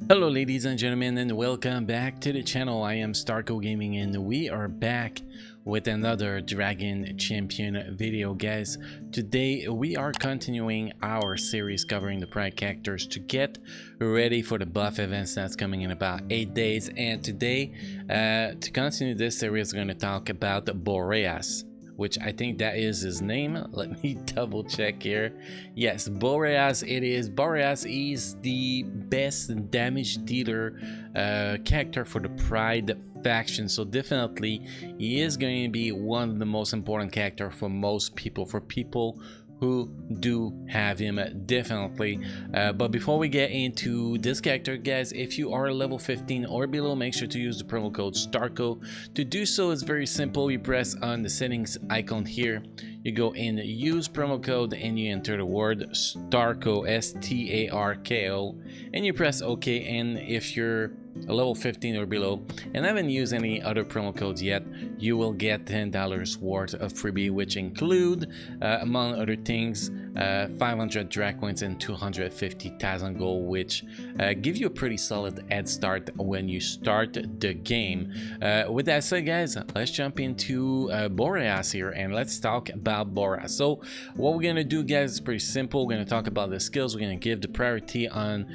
Hello ladies and gentlemen, and welcome back to the channel. I am Starco Gaming and we are back with another Dragon Champion video, guys. Today we are continuing our series covering the Pride characters to get ready for the buff events that's coming in about 8 days. And today to continue this series, we're going to talk about Boreas, which I think that is his name. Let me double check here. Yes, Boreas it is. Boreas is the best damage dealer character for the Pride faction, so definitely he is going to be one of the most important character for most people, for people who do have him, definitely. But before we get into this character, guys, if you are level 15 or below, make sure to use the promo code STARCO. To do so is very simple. You press on the settings icon here, you go in use promo code and you enter the word STARCO, STARKO, and you press OK. And if you're a level 15 or below and haven't used any other promo codes yet, you will get $10 worth of freebie, which include among other things 500 drag coins and 250,000 gold, which give you a pretty solid head start when you start the game. With that said, guys, let's jump into Boreas here and let's talk about Boreas. So what we're gonna do, guys, is pretty simple. We're gonna talk about the skills. We're gonna give the priority on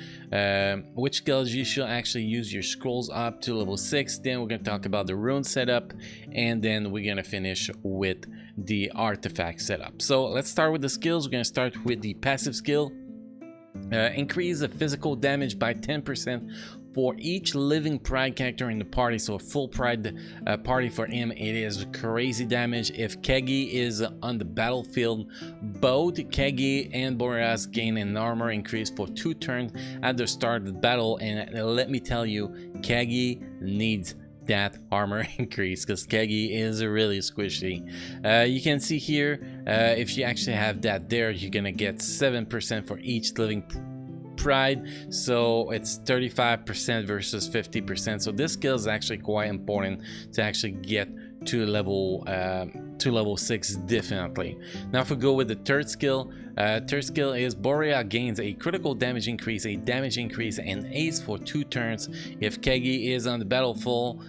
which skills you should actually use your scrolls up to level 6. Then we're going to talk about the rune setup, and then we're going to finish with the artifact setup. So let's start with the skills. We're going to start with the passive skill. Increase the physical damage by 10% for each living Pride character in the party. So a full Pride party for him, it is crazy damage. If Kegi is on the battlefield, both Kegi and Boreas gain an armor increase for 2 turns at the start of the battle. And let me tell you, Kegi needs that armor increase because Kegi is really squishy. You can see here, if you actually have that there, you're gonna get 7% for each living Pride, so it's 35% versus 50%. So this skill is actually quite important to actually get to level 6, definitely. Now if we go with the third skill is Boreas gains a critical damage increase, a damage increase, and ace for 2 turns. If Kegi is on the battlefield,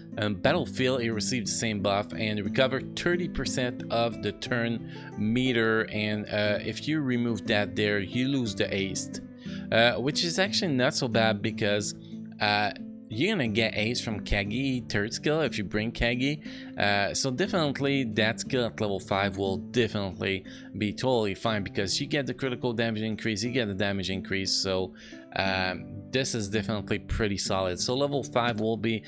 he receives the same buff and recover 30% of the turn meter. And if you remove that there, you lose the ace. Which is actually not so bad because you're gonna get ace from Kegi third skill if you bring Kegi. So definitely that skill at level 5 will definitely be totally fine because you get the critical damage increase, you get the damage increase. So this is definitely pretty solid. So level 5 will be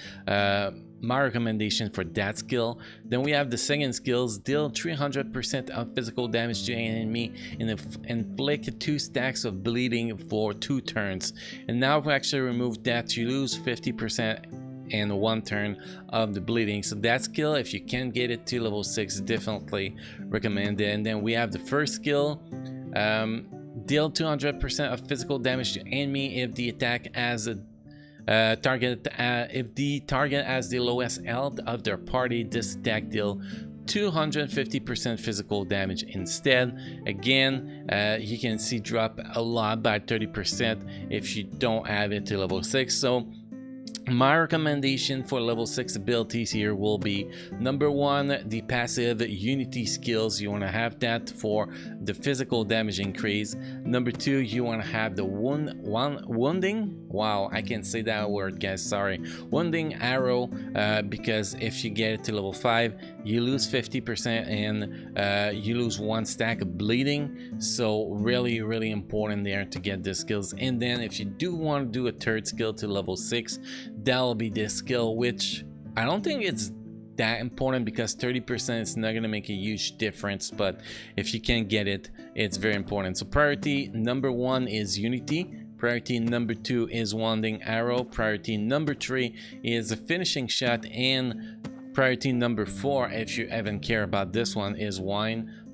my recommendation for that skill. Then we have the second skills, deal 300% of physical damage to an enemy and inflict 2 stacks of bleeding for 2 turns. And now if we actually remove that, you lose 50% and 1 turn of the bleeding. So that skill, if you can get it to level 6, definitely recommend it. And then we have the first skill, deal 200% of physical damage to enemy if the attack has a if the target has the lowest health of their party. This attack deal 250% physical damage instead. Again, you can see drop a lot by 30% if you don't have it to level 6. So my recommendation for level 6 abilities here will be number 1, the passive unity skills. You want to have that for the physical damage increase. Number 2, you want to have the wounding. Wow, I can't say that word, guys, sorry. Wounding arrow, because if you get it to level 5, you lose 50% and you lose 1 stack of bleeding. So really important there to get the skills. And then if you do want to do a third skill to level 6, that'll be this skill, which I don't think it's that important because 30% is not going to make a huge difference, but if you can get it, it's very important. So priority number 1 is unity, priority number 2 is wounding arrow, priority number 3 is a finishing shot, and priority number 4, if you even care about this one, is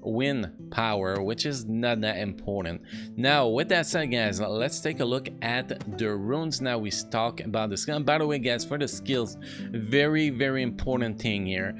win power, which is not that important. Now with that said, guys, let's take a look at the runes. Now we talk about the skill. By the way, guys, for the skills, very important thing here,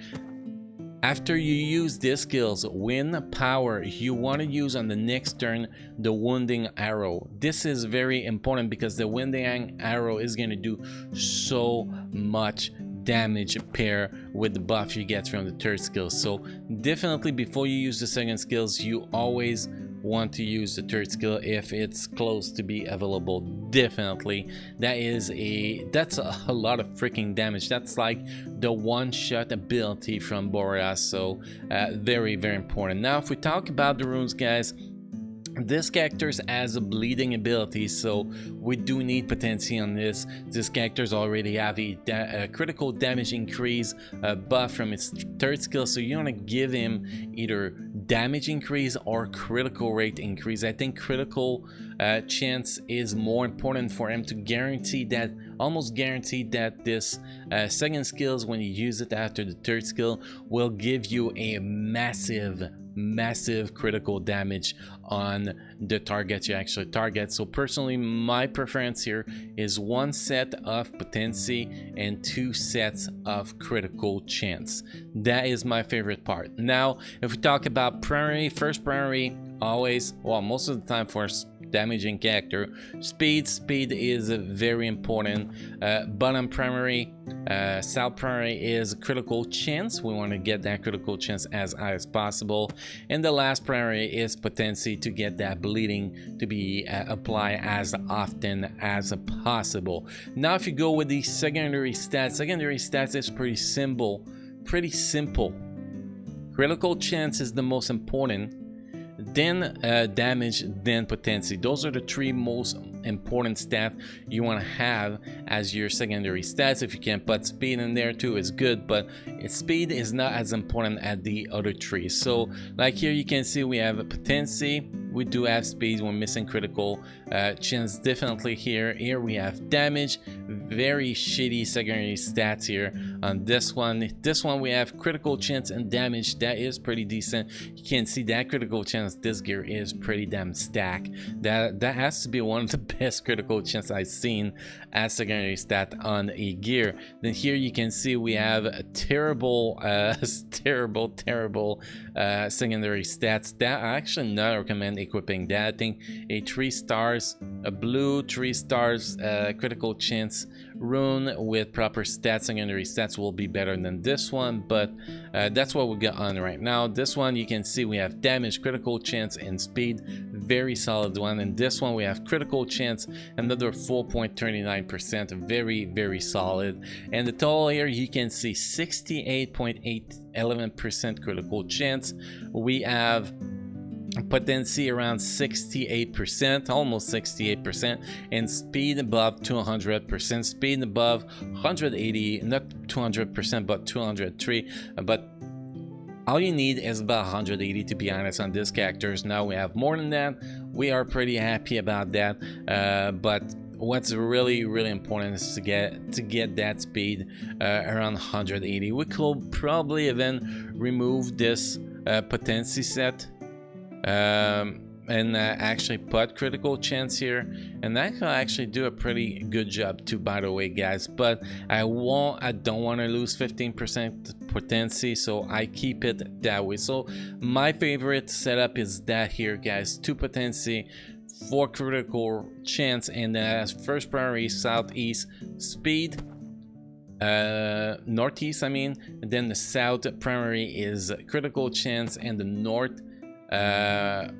After you use these skills, wind power, you want to use on the next turn the wounding arrow. This is very important because the wounding arrow is going to do so much damage pair with the buff you get from the third skill. So definitely before you use the second skills, you always want to use the third skill if it's close to be available. Definitely that's a lot of freaking damage. That's like the one-shot ability from Boreas. So very important. Now if we talk about the runes, guys, this character has a bleeding ability, so we do need potency on this. This character's already have a critical damage increase buff from its third skill, so you want to give him either damage increase or critical rate increase. I think critical chance is more important for him to guarantee that, almost guaranteed that this second skills, when you use it after the third skill, will give you a massive critical damage on the target you actually target. So personally, my preference here is 1 set of potency and 2 sets of critical chance. That is my favorite part. Now if we talk about primary, first primary, always, well, most of the time for damaging character, speed is very important. Bottom primary, south primary is critical chance. We want to get that critical chance as high as possible, and the last primary is potency to get that bleeding to be applied as often as possible. Now if you go with the secondary stats is pretty simple. Critical chance is the most important, then damage, then potency. Those are the 3 most important stats you want to have as your secondary stats. If you can put speed in there too, it's good, but speed is not as important as the other 3. So like here you can see we have a potency, we do have speed, we're missing critical chance definitely here. Here we have damage, very shitty secondary stats here on this one. This one we have critical chance and damage, that is pretty decent. You can see that critical chance, this gear is pretty damn stacked. That has to be one of the best critical chance I've seen as secondary stat on a gear. Then here you can see we have a terrible secondary stats that I actually not recommend equipping that. I think a 3 stars, a blue 3 stars critical chance rune with proper stats, secondary stats will be better than this one, but that's what we got on right now. This one you can see we have damage, critical chance, and speed, very solid one. And this one we have critical chance, another 4.39%, very solid. And the total here you can see 68.811% critical chance. We have potency around 68%, almost 68%, and speed above 200%, speed above 180, not 200%, but 203. But all you need is about 180 to be honest on these characters. Now we have more than that, we are pretty happy about that, but what's really important is to get that speed around 180. We could probably even remove this potency set and actually put critical chance here, and that could actually do a pretty good job too, by the way, guys. But I don't want to lose 15% potency, so I keep it that way. So my favorite setup is that here, guys: 2 potency, 4 critical chance, and as first priority southeast speed, northeast I mean, and then the south primary is critical chance, and the north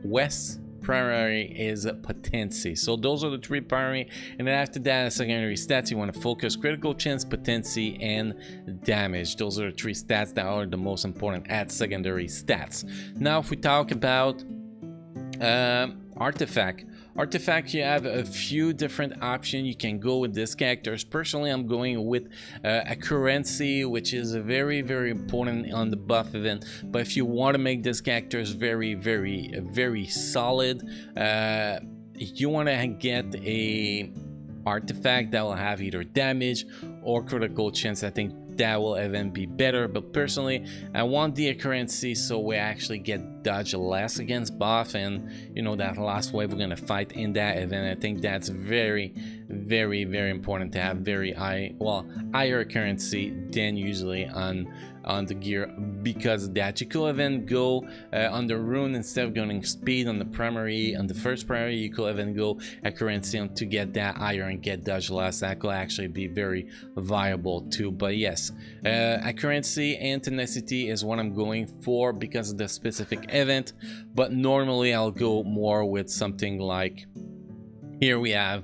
west primary is potency. So those are the 3 primary, and then after that, secondary stats, you want to focus critical chance, potency, and damage. Those are the 3 stats that are the most important at secondary stats. Now if we talk about artifact, you have a few different options. You can go with this characters. Personally, I'm going with a currency, which is very important on the buff event. But if you want to make this characters very solid, you want to get a artifact that will have either damage or critical chance. I think that will even be better, but personally I want the currency so we actually get dodge less against buff, and you know that last wave we're gonna fight in that event. I think that's very very important to have very high, well, higher currency than usually on the gear. Because of that, you could even go on the rune, instead of going speed on the primary, on the first primary, you could even go a currency on to get that higher and get dodge less. That could actually be very viable too. But yes, accuracy and tenacity is what I'm going for because of the specific event, but normally I'll go more with something like, here we have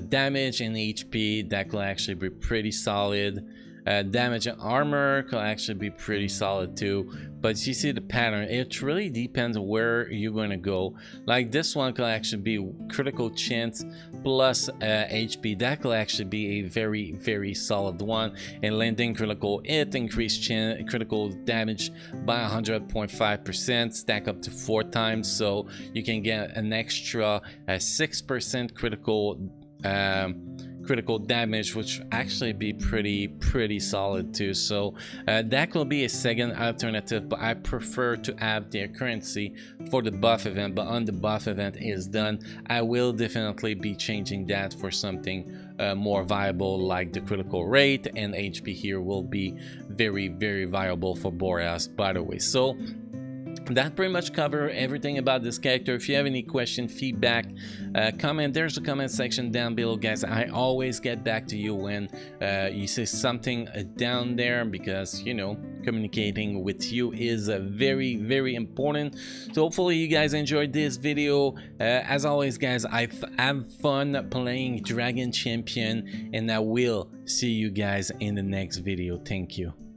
damage and HP. That could actually be pretty solid. Damage and armor could actually be pretty solid too, but you see the pattern, it really depends on where you're going to go. Like this one could actually be critical chance plus HP. That could actually be a very solid one. And landing critical hit, increase critical damage by 100.5%, stack up to 4 times, so you can get an extra 6% critical damage, which actually be pretty solid too. So that could be a second alternative, but I prefer to have the currency for the buff event. But on the buff event is done, I will definitely be changing that for something more viable, like the critical rate, and HP here will be very viable for Boreas, by the way. So that pretty much cover everything about this character. If you have any question, feedback, comment, there's a comment section down below, guys. I always get back to you when you say something down there, because, you know, communicating with you is very important. So hopefully you guys enjoyed this video. As always, guys, I have fun playing Dragon Champion, and I will see you guys in the next video. Thank you.